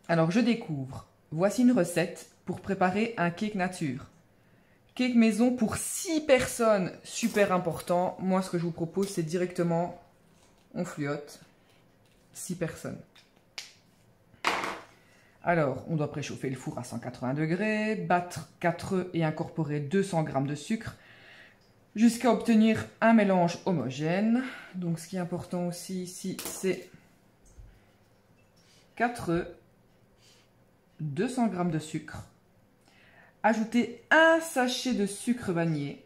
Alors, je découvre. Voici une recette pour préparer un cake nature. Cake maison pour 6 personnes, super important. Moi, ce que je vous propose, c'est directement, on fluote, 6 personnes. Alors, on doit préchauffer le four à 180 degrés, battre 4 œufs et incorporer 200 g de sucre jusqu'à obtenir un mélange homogène. Donc, ce qui est important aussi ici, c'est 4 œufs, 200 g de sucre, ajouter un sachet de sucre vanillé,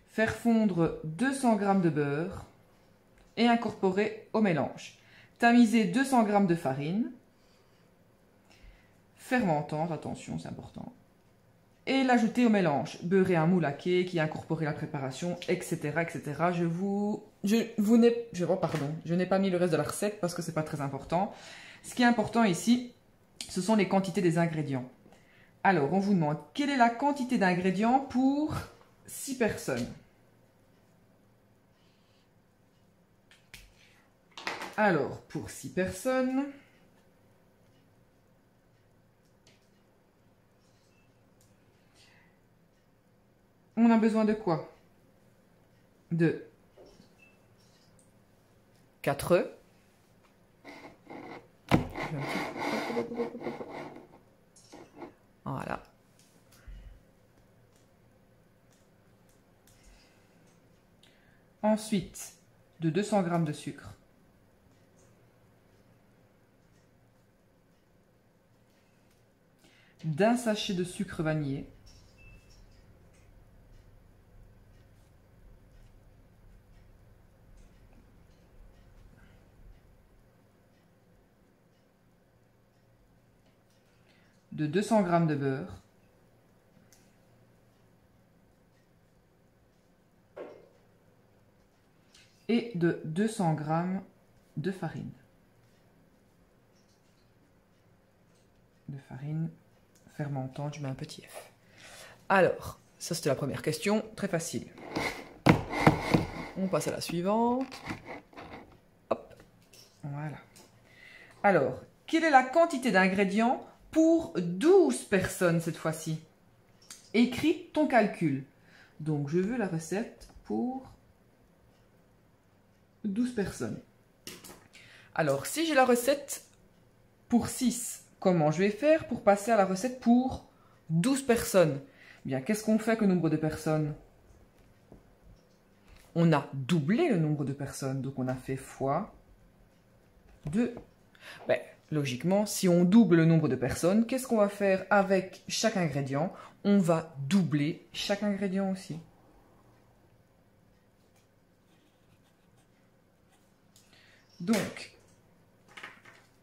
faire fondre 200 g de beurre et incorporer au mélange. Tamiser 200 g de farine, fermentante, attention c'est important, et l'ajouter au mélange. Beurrer un moule à cake, y incorporer la préparation, etc. etc. Je n'ai pas mis le reste de la recette parce que c'est pas très important. Ce qui est important ici, ce sont les quantités des ingrédients. Alors, on vous demande quelle est la quantité d'ingrédients pour 6 personnes. Alors, pour 6 personnes, on a besoin de quoi? De 4 œufs. Voilà. Ensuite, de 200 g de sucre. D'un sachet de sucre vanillé. De 200 g de beurre. Et de 200 g de farine. De farine fermentante, je mets un petit F. Alors, ça c'était la première question, très facile. On passe à la suivante. Hop, voilà. Alors, quelle est la quantité d'ingrédients pour 12 personnes cette fois-ci? Écris ton calcul. Donc, je veux la recette pour 12 personnes. Alors, si j'ai la recette pour 6, comment je vais faire pour passer à la recette pour 12 personnes? Bien, qu'est-ce qu'on fait avec le nombre de personnes? On a doublé le nombre de personnes, donc on a fait fois 2. Ben, logiquement, si on double le nombre de personnes, qu'est-ce qu'on va faire avec chaque ingrédient? On va doubler chaque ingrédient aussi. Donc,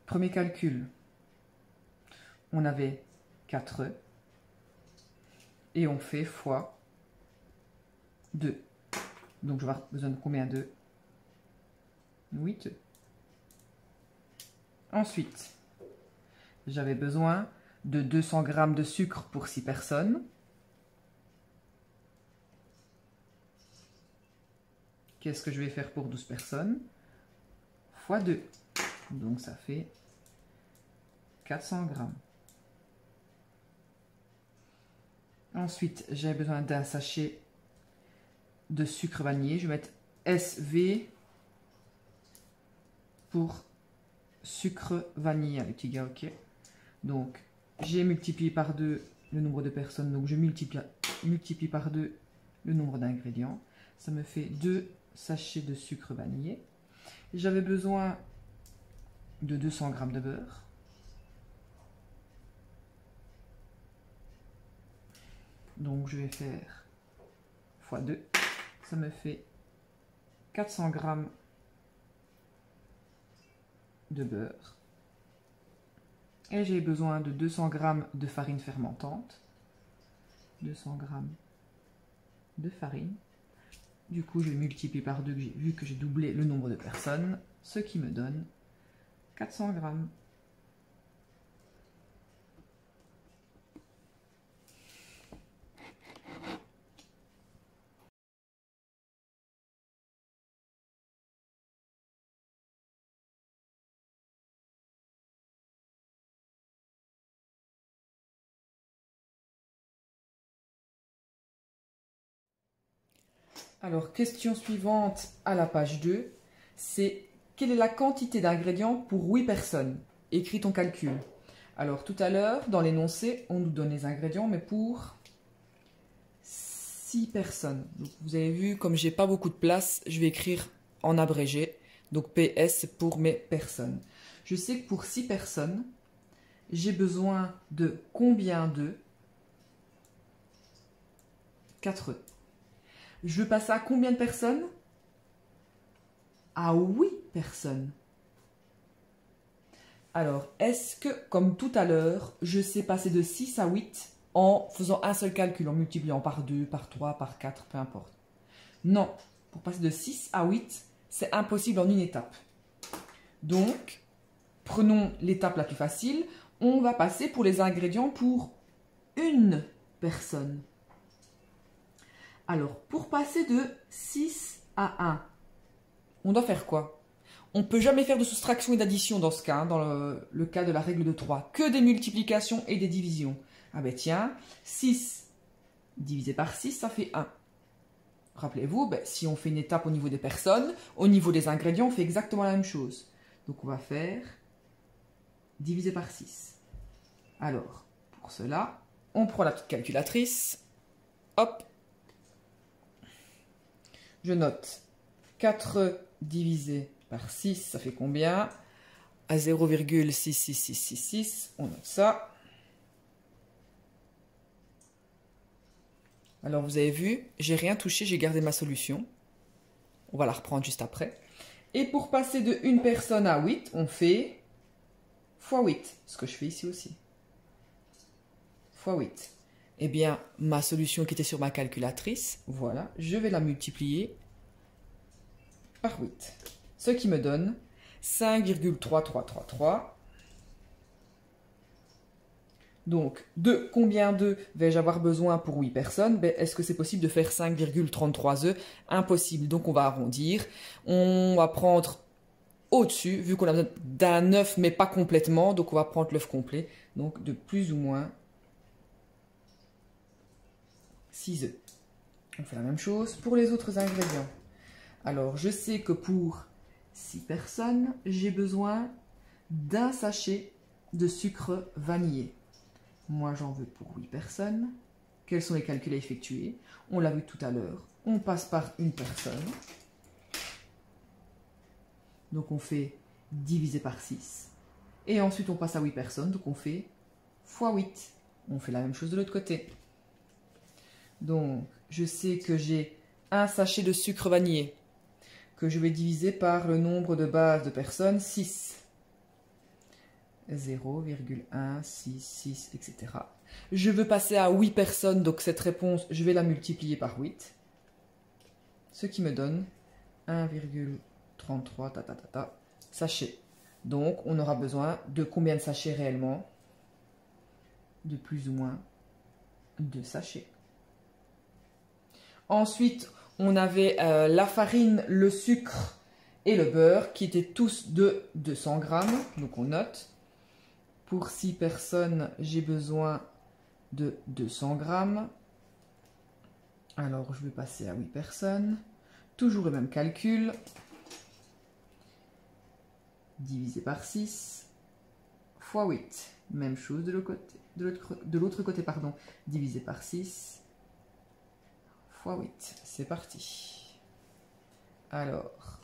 premier calcul, on avait 4 œufs et on fait fois 2. Donc, je vais avoir besoin de combien d'œufs? 8 œufs. Ensuite, j'avais besoin de 200 g de sucre pour 6 personnes. Qu'est-ce que je vais faire pour 12 personnes? Fois 2. Donc, ça fait 400 g. Ensuite, j'ai besoin d'un sachet de sucre vanillé. Je vais mettre SV pour sucre vanille, les petits gars, ok. Donc, j'ai multiplié par 2 le nombre de personnes, donc je multiplie par 2 le nombre d'ingrédients. Ça me fait 2 sachets de sucre vanillé. J'avais besoin de 200 g de beurre. Donc, je vais faire fois 2. Ça me fait 400 g de beurre. Et j'ai besoin de 200 g de farine fermentante. 200 g de farine. Du coup, je multiplie par 2 vu que j'ai doublé le nombre de personnes, ce qui me donne 400 g. Alors, question suivante à la page 2, c'est quelle est la quantité d'ingrédients pour 8 personnes? Écris ton calcul. Alors, tout à l'heure, dans l'énoncé, on nous donne les ingrédients, mais pour 6 personnes. Donc, vous avez vu, comme j'ai pas beaucoup de place, je vais écrire en abrégé. Donc, PS, c'est pour mes personnes. Je sais que pour 6 personnes, j'ai besoin de combien d'œufs? 4 œufs. Je veux passer à combien de personnes? À 8 personnes. Alors, est-ce que, comme tout à l'heure, je sais passer de 6 à 8 en faisant un seul calcul, en multipliant par 2, par 3, par 4, peu importe? Non. Pour passer de 6 à 8, c'est impossible en une étape. Donc, prenons l'étape la plus facile. On va passer pour les ingrédients pour une personne. Alors, pour passer de 6 à 1, on doit faire quoi? On ne peut jamais faire de soustraction et d'addition dans ce cas, dans le cas de la règle de 3. Que des multiplications et des divisions. Ah ben tiens, 6 divisé par 6, ça fait 1. Rappelez-vous, si on fait une étape au niveau des personnes, au niveau des ingrédients, on fait exactement la même chose. Donc on va faire divisé par 6. Alors, pour cela, on prend la petite calculatrice. Hop. Je note 4 divisé par 6, ça fait combien? À 0,66666, on note ça. Alors vous avez vu, j'ai rien touché, j'ai gardé ma solution. On va la reprendre juste après. Et pour passer de une personne à 8, on fait fois 8, ce que je fais ici aussi. Fois 8. Eh bien, ma solution qui était sur ma calculatrice, voilà, je vais la multiplier par 8. Ce qui me donne 5,3333. Donc, de combien d'œufs vais-je avoir besoin pour 8 personnes? Est-ce que c'est possible de faire 5,33 œufs? Impossible. Donc, on va arrondir. On va prendre au-dessus, vu qu'on a besoin d'un œuf, mais pas complètement. Donc, on va prendre l'œuf complet. Donc, de plus ou moins 6 œufs. On fait la même chose pour les autres ingrédients. Alors, je sais que pour 6 personnes, j'ai besoin d'un sachet de sucre vanillé. Moi, j'en veux pour 8 personnes. Quels sont les calculs à effectuer? On l'a vu tout à l'heure. On passe par une personne. Donc, on fait divisé par 6. Et ensuite, on passe à 8 personnes. Donc, on fait fois 8. On fait la même chose de l'autre côté. Donc, je sais que j'ai un sachet de sucre vanillé que je vais diviser par le nombre de bases de personnes, 6. 0,166, etc. Je veux passer à 8 personnes, donc cette réponse, je vais la multiplier par 8. Ce qui me donne 1,33 sachets. Donc, on aura besoin de combien de sachets réellement? De plus ou moins 2 sachets. Ensuite, on avait la farine, le sucre et le beurre qui étaient tous de 200 grammes. Donc, on note. Pour 6 personnes, j'ai besoin de 200 grammes. Alors, je vais passer à 8 personnes. Toujours le même calcul. Divisé par 6 fois 8. Même chose de l'autre côté, pardon. Divisé par 6 fois 8. C'est parti. Alors,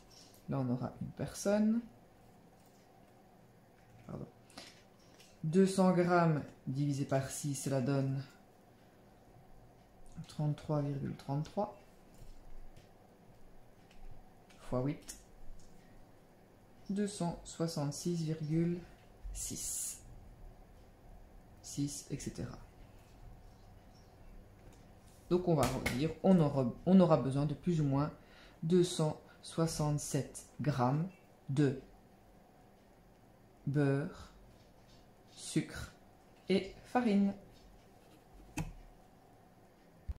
là, on aura une personne. Pardon. 200 grammes divisé par 6, cela donne 33,33 fois 8, 266,6, 6, etc. Donc on va redire, on aura besoin de plus ou moins 267 grammes de beurre, sucre et farine.